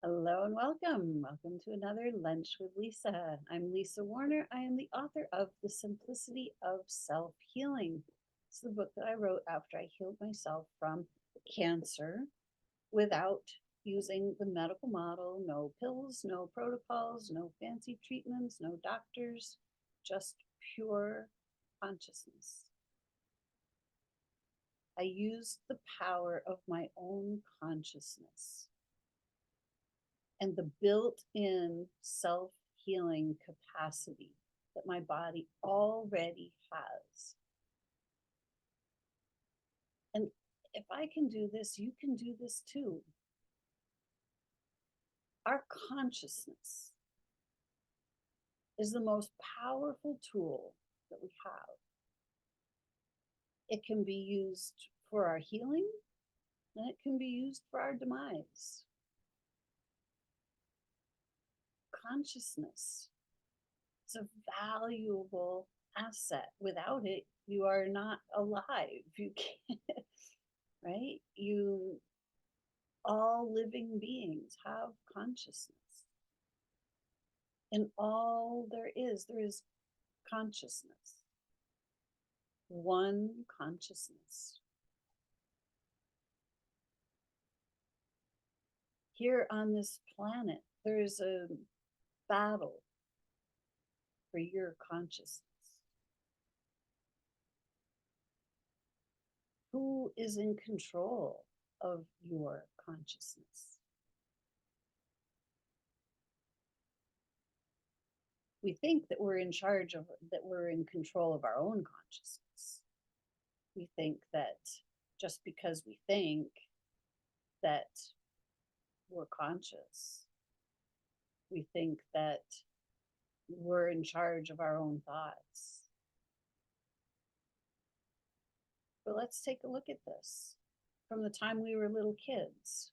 Hello and welcome. Welcome to another Lunch with Lisa. I'm Lisa Warner. I am the author of The Simplicity of Self Healing. It's the book that I wrote after I healed myself from cancer without using the medical model. No pills, no protocols, no fancy treatments, no doctors, just pure consciousness. I used the power of my own consciousness and the built in self healing capacity that my body already has. And if I can do this, you can do this too. Our consciousness is the most powerful tool that we have. It can be used for our healing and it can be used for our demise. Consciousness is a valuable asset. Without it, you are not alive. You can't, right? All living beings have consciousness. And all there is consciousness. One consciousness. Here on this planet, there is a battle for your consciousness. Who is in control of your consciousness? We think that we're in charge of, that we're in control of our own consciousness. We think that just because we think that we're conscious, we think that we're in charge of our own thoughts. But let's take a look at this. From the time we were little kids,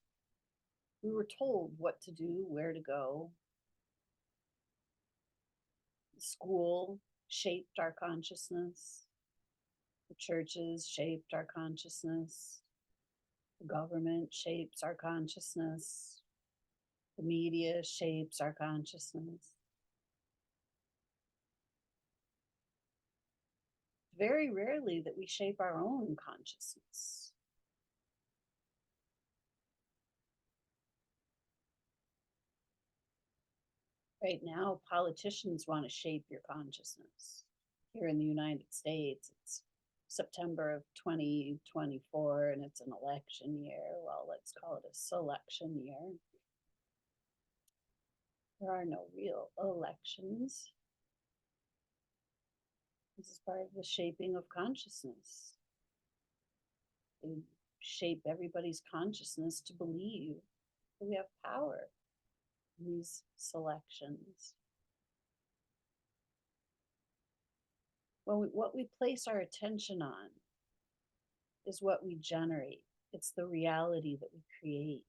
we were told what to do, where to go. School shaped our consciousness. The churches shaped our consciousness. The government shapes our consciousness. The media shapes our consciousness. Very rarely that we shape our own consciousness. Right now, politicians want to shape your consciousness. Here in the United States, it's September of 2024 and it's an election year. Well, let's call it a selection year. There are no real elections. This is part of the shaping of consciousness. They shape everybody's consciousness to believe that we have power in these selections. What we place our attention on is what we generate. It's the reality that we create.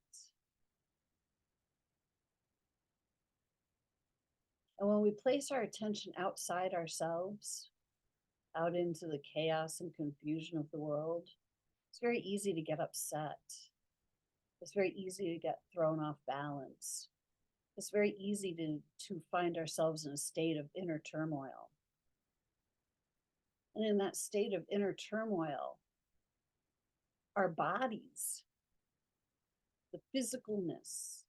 And when we place our attention outside ourselves, out into the chaos and confusion of the world, it's very easy to get upset. It's very easy to get thrown off balance. It's very easy to find ourselves in a state of inner turmoil. And in that state of inner turmoil, our bodies, the physicalness,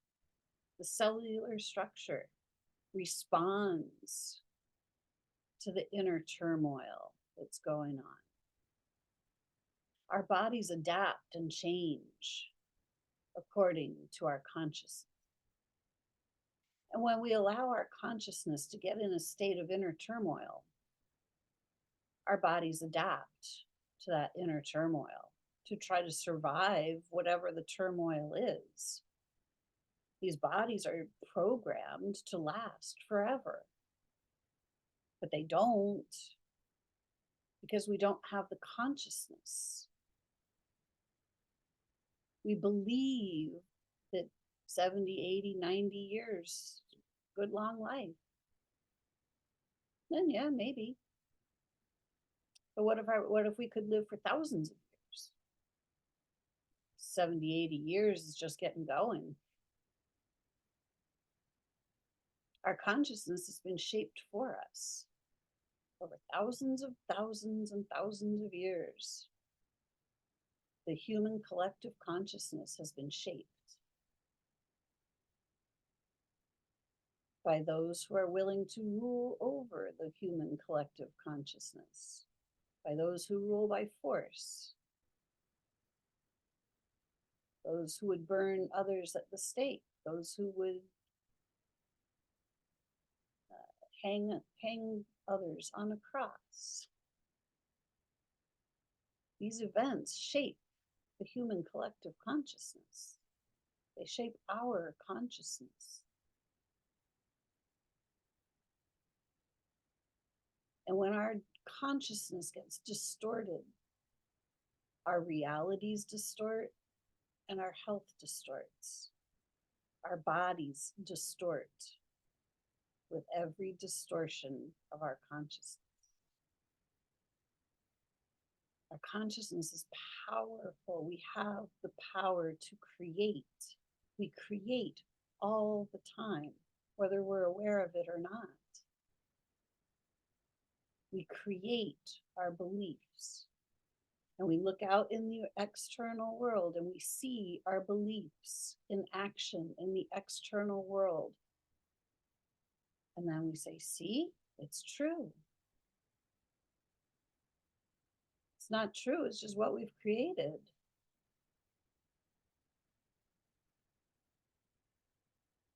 the cellular structure responds to the inner turmoil that's going on. Our bodies adapt and change according to our consciousness. And when we allow our consciousness to get in a state of inner turmoil, our bodies adapt to that inner turmoil to try to survive whatever the turmoil is. These bodies are programmed to last forever, but they don't, because we don't have the consciousness. We believe that 70, 80, 90 years, good long life. Then yeah, maybe. But what if we could live for thousands of years? 70, 80 years is just getting going. Our consciousness has been shaped for us over thousands and thousands of years. The human collective consciousness has been shaped by those who are willing to rule over the human collective consciousness, by those who rule by force, those who would burn others at the stake, those who would hang others on a cross. These events shape the human collective consciousness. They shape our consciousness. And when our consciousness gets distorted, our realities distort and our health distorts. Our bodies distort with every distortion of our consciousness. Our consciousness is powerful. We have the power to create. We create all the time, whether we're aware of it or not. We create our beliefs. And we look out in the external world and we see our beliefs in action in the external world. And then we say, see, it's true. It's not true, it's just what we've created.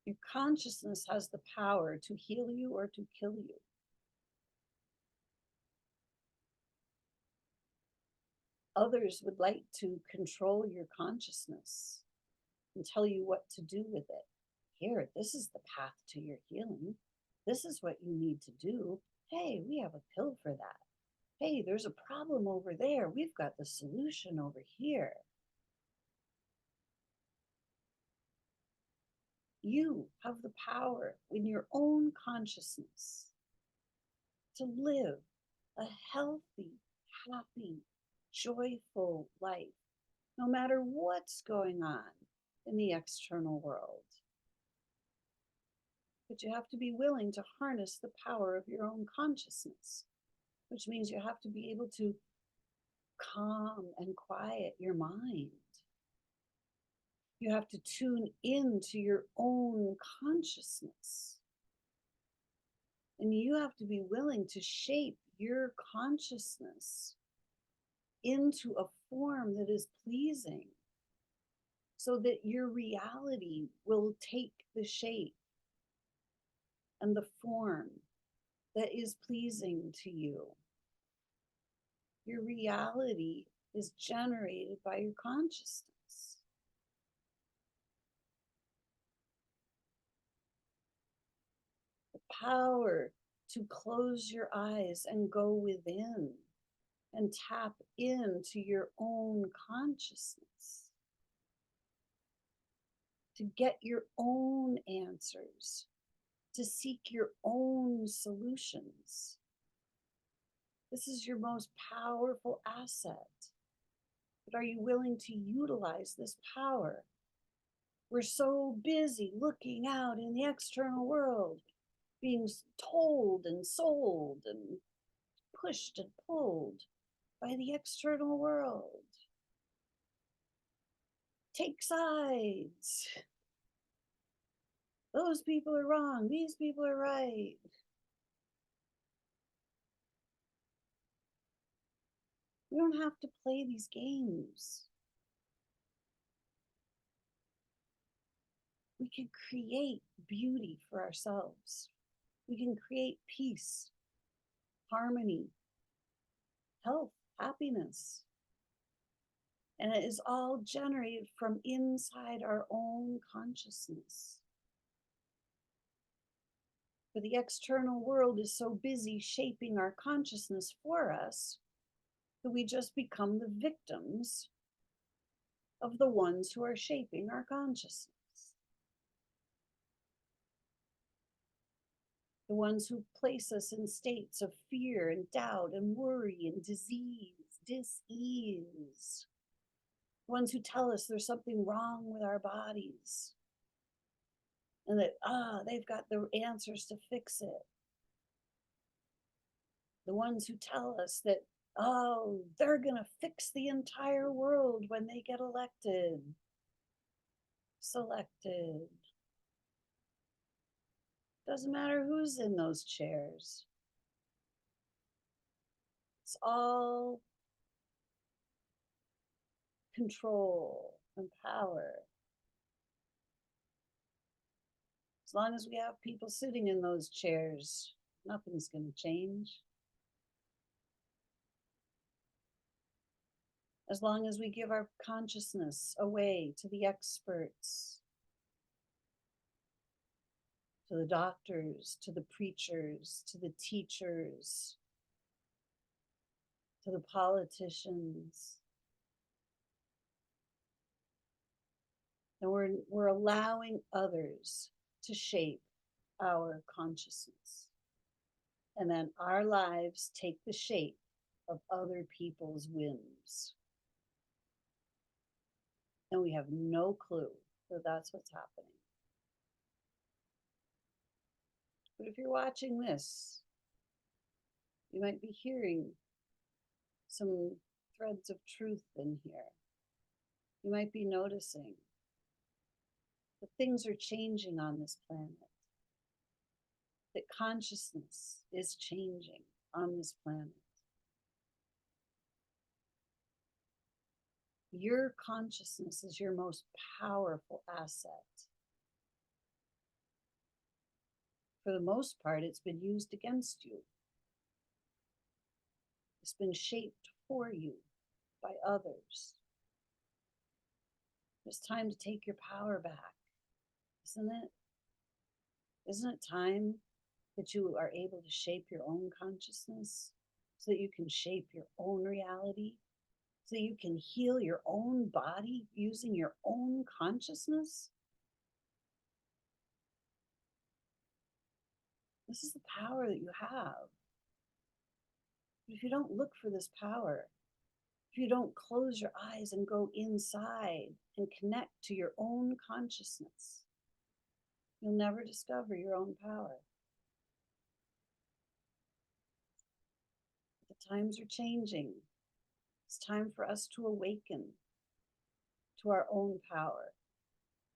Your consciousness has the power to heal you or to kill you. Others would like to control your consciousness and tell you what to do with it. Here, this is the path to your healing. This is what you need to do. Hey, we have a pill for that. Hey, there's a problem over there. We've got the solution over here. You have the power in your own consciousness to live a healthy, happy, joyful life, no matter what's going on in the external world. But you have to be willing to harness the power of your own consciousness, which means you have to be able to calm and quiet your mind. You have to tune into your own consciousness. And you have to be willing to shape your consciousness into a form that is pleasing so that your reality will take the shape and the form that is pleasing to you. Your reality is generated by your consciousness. The power to close your eyes and go within and tap into your own consciousness, to get your own answers, to seek your own solutions. This is your most powerful asset. But are you willing to utilize this power? We're so busy looking out in the external world, being told and sold and pushed and pulled by the external world. Take sides. Those people are wrong. These people are right. We don't have to play these games. We can create beauty for ourselves. We can create peace, harmony, health, happiness. And it is all generated from inside our own consciousness. But the external world is so busy shaping our consciousness for us that we just become the victims of the ones who are shaping our consciousness. The ones who place us in states of fear and doubt and worry and disease, dis-ease. The ones who tell us there's something wrong with our bodies. and that, they've got the answers to fix it. The ones who tell us that, they're going to fix the entire world when they get elected, selected. Doesn't matter who's in those chairs. It's all control and power. As long as we have people sitting in those chairs, nothing's going to change. As long as we give our consciousness away to the experts, to the doctors, to the preachers, to the teachers, to the politicians, and we're allowing others to shape our consciousness. And then our lives take the shape of other people's whims. And we have no clue that that's what's happening. But if you're watching this, you might be hearing some threads of truth in here. You might be noticing that things are changing on this planet, that consciousness is changing on this planet. Your consciousness is your most powerful asset. For the most part, it's been used against you. It's been shaped for you by others. It's time to take your power back, isn't it? Isn't it time that you are able to shape your own consciousness so that you can shape your own reality, so you can heal your own body using your own consciousness? This is the power that you have. But if you don't look for this power, if you don't close your eyes and go inside and connect to your own consciousness, you'll never discover your own power. The times are changing. It's time for us to awaken to our own power.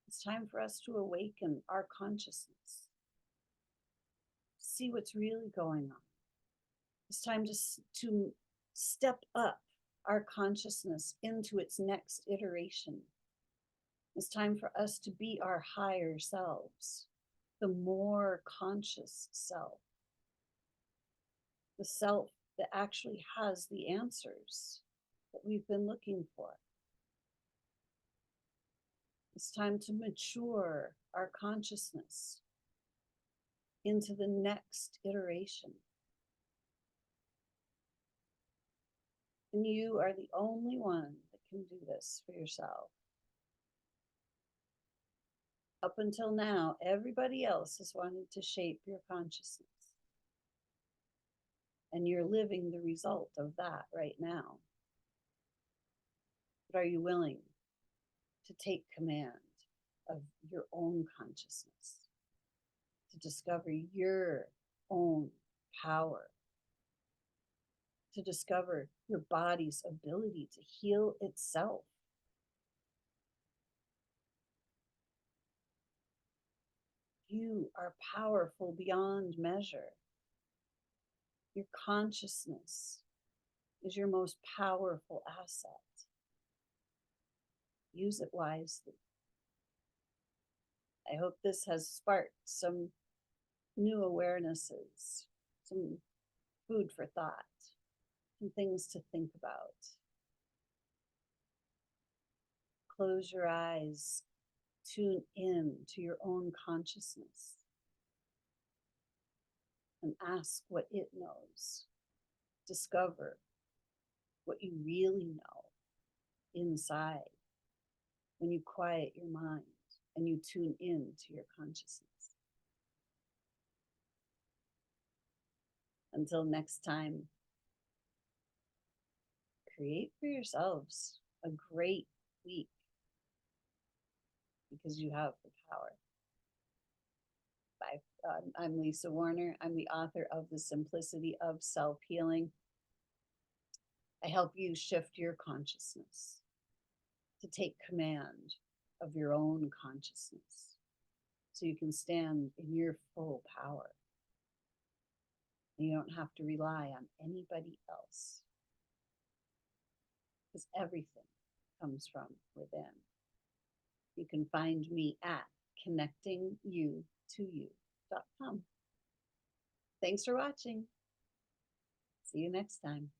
It's time for us to awaken our consciousness. See what's really going on. It's time to step up our consciousness into its next iteration. It's time for us to be our higher selves, the more conscious self, the self that actually has the answers that we've been looking for. It's time to mature our consciousness into the next iteration. And you are the only one that can do this for yourself. Up until now, everybody else has wanted to shape your consciousness. And you're living the result of that right now. But are you willing to take command of your own consciousness, to discover your own power, to discover your body's ability to heal itself? You are powerful beyond measure. Your consciousness is your most powerful asset. Use it wisely. I hope this has sparked some new awarenesses, some food for thought, some things to think about. Close your eyes, tune in to your own consciousness, and ask what it knows. Discover what you really know inside when you quiet your mind and you tune in to your consciousness. Until next time, create for yourselves a great week because you have the power. I'm Lisa Warner. I'm the author of The Simplicity of Self-Healing. I help you shift your consciousness to take command of your own consciousness so you can stand in your full power. You don't have to rely on anybody else because everything comes from within. You can find me at connectingyoutoyou.com. Thanks for watching. See you next time.